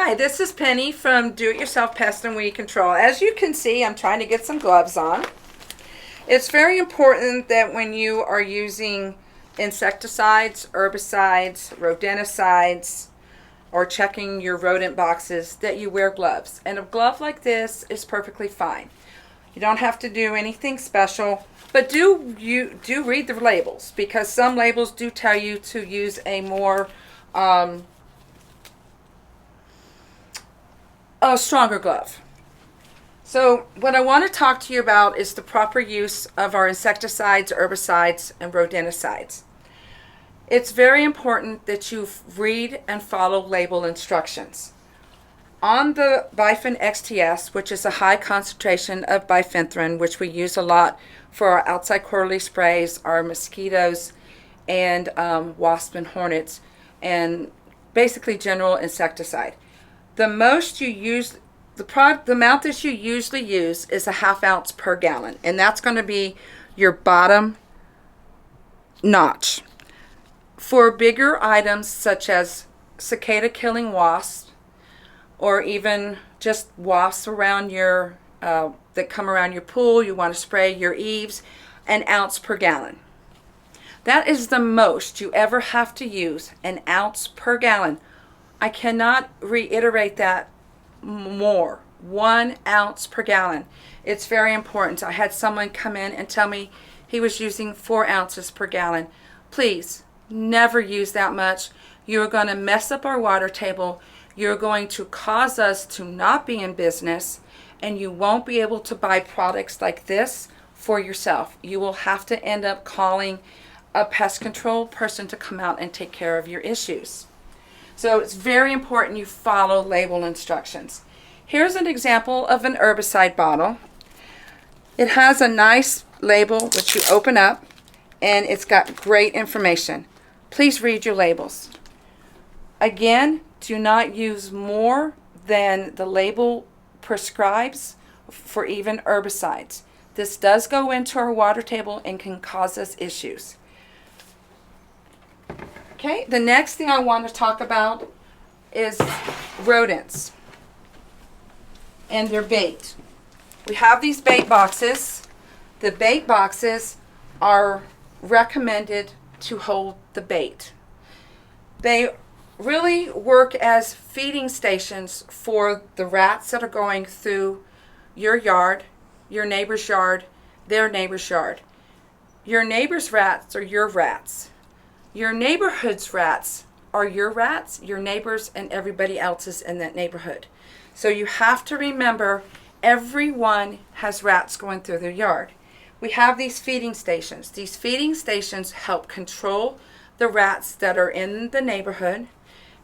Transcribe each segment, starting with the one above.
Hi, this is Penny from Do-It-Yourself Pest and Weed Control. As you can see, I'm trying to get some gloves on. It's very important that when you are using insecticides, herbicides, rodenticides, or checking your rodent boxes that you wear gloves. And a glove like this is perfectly fine. You don't have to do anything special, but do read the labels, because some labels do tell you to use a more a stronger glove. So what I want to talk to you about is the proper use of our insecticides, herbicides, and rodenticides. It's very important that you read and follow label instructions. On the Bifin XTS, which is a high concentration of bifenthrin, which we use a lot for our outside quarterly sprays, our mosquitoes, and wasps and hornets, and basically general insecticide. The most you use, the amount that you usually use is a 1/2 ounce per gallon, and that's going to be your bottom notch. For bigger items such as cicada killing wasps, or even just wasps around your that come around your pool, you want to spray your eaves, 1 ounce per gallon. That is the most you ever have to use, 1 ounce per gallon. I cannot reiterate that more. 1 ounce per gallon. It's very important. I had someone come in and tell me he was using 4 ounces per gallon. Please, never use that much. You're going to mess up our water table. You're going to cause us to not be in business, and you won't be able to buy products like this for yourself. You will have to end up calling a pest control person to come out and take care of your issues. So it's very important you follow label instructions. Here's an example of an herbicide bottle. It has a nice label which you open up, and it's got great information. Please read your labels. Again, do not use more than the label prescribes for even herbicides. This does go into our water table and can cause us issues. Okay, the next thing I want to talk about is rodents and their bait. We have these bait boxes. The bait boxes are recommended to hold the bait. They really work as feeding stations for the rats that are going through your yard, your neighbor's yard, their neighbor's yard. Your neighbor's rats are your rats. Your neighborhood's rats are your rats, your neighbors, and everybody else's in that neighborhood. So you have to remember everyone has rats going through their yard. We have these feeding stations. These feeding stations help control the rats that are in the neighborhood,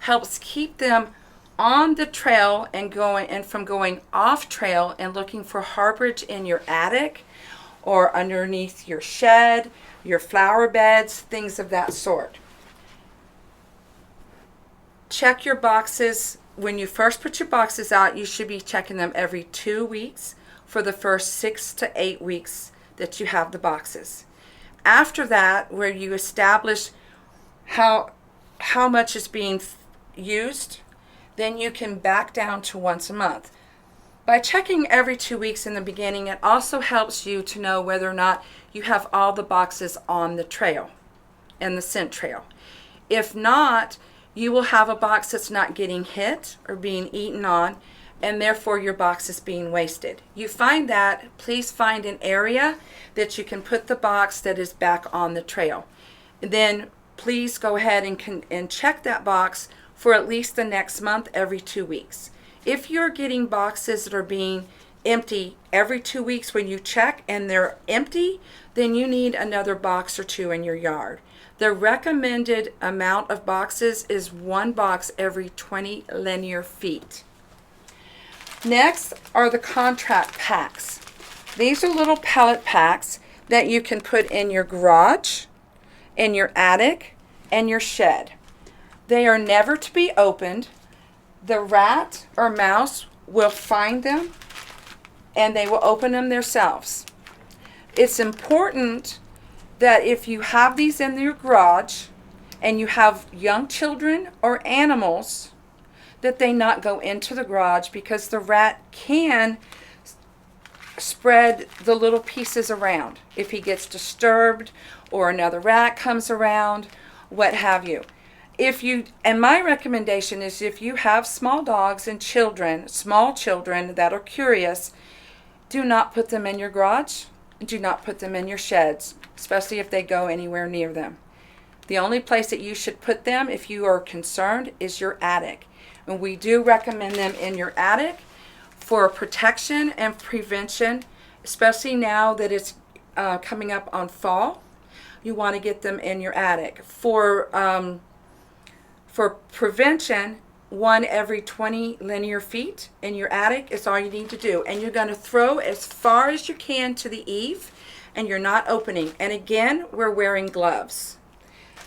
helps keep them on the trail and from going off trail and looking for harborage in your attic or underneath your shed, your flower beds, things of that sort. Check your boxes. When you first put your boxes out, you should be checking them every 2 weeks for the first 6 to 8 weeks that you have the boxes. After that, where you establish how much is being used, then you can back down to once a month. By checking every 2 weeks in the beginning, it also helps you to know whether or not you have all the boxes on the trail and the scent trail. If not, you will have a box that's not getting hit or being eaten on, and therefore your box is being wasted. You find that, please find an area that you can put the box that is back on the trail. And then please go ahead and check that box for at least the next month every 2 weeks. If you're getting boxes that are being empty every 2 weeks when you check and they're empty, then you need another box or 2 in your yard. The recommended amount of boxes is 1 box every 20 linear feet. Next are the contract packs. These are little pellet packs that you can put in your garage, in your attic, and your shed. They are never to be opened. The rat or mouse will find them and they will open them themselves. It's important that if you have these in your garage and you have young children or animals, that they not go into the garage, because the rat can spread the little pieces around if he gets disturbed or another rat comes around, what have you. And my recommendation is, if you have small dogs and children, small children that are curious, do not put them in your garage. Do not put them in your sheds, especially if they go anywhere near them. The only place that you should put them, if you are concerned, is your attic. And we do recommend them in your attic for protection and prevention, especially now that it's coming up on fall. You want to get them in your attic. For prevention, 1 every 20 linear feet in your attic is all you need to do. And you're going to throw as far as you can to the eave, and you're not opening. And again, we're wearing gloves.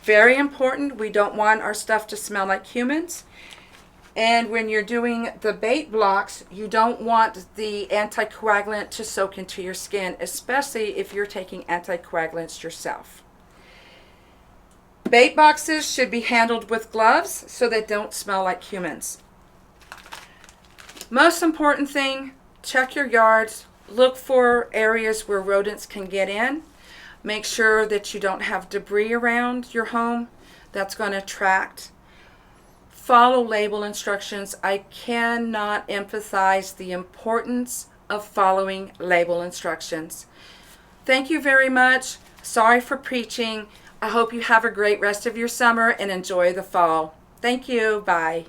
Very important. We don't want our stuff to smell like humans. And when you're doing the bait blocks, you don't want the anticoagulant to soak into your skin, especially if you're taking anticoagulants yourself. Bait boxes should be handled with gloves so they don't smell like humans. Most important thing, check your yards. Look for areas where rodents can get in. Make sure that you don't have debris around your home that's going to attract. Follow label instructions. I cannot emphasize the importance of following label instructions. Thank you very much. Sorry for preaching. I hope you have a great rest of your summer and enjoy the fall. Thank you. Bye.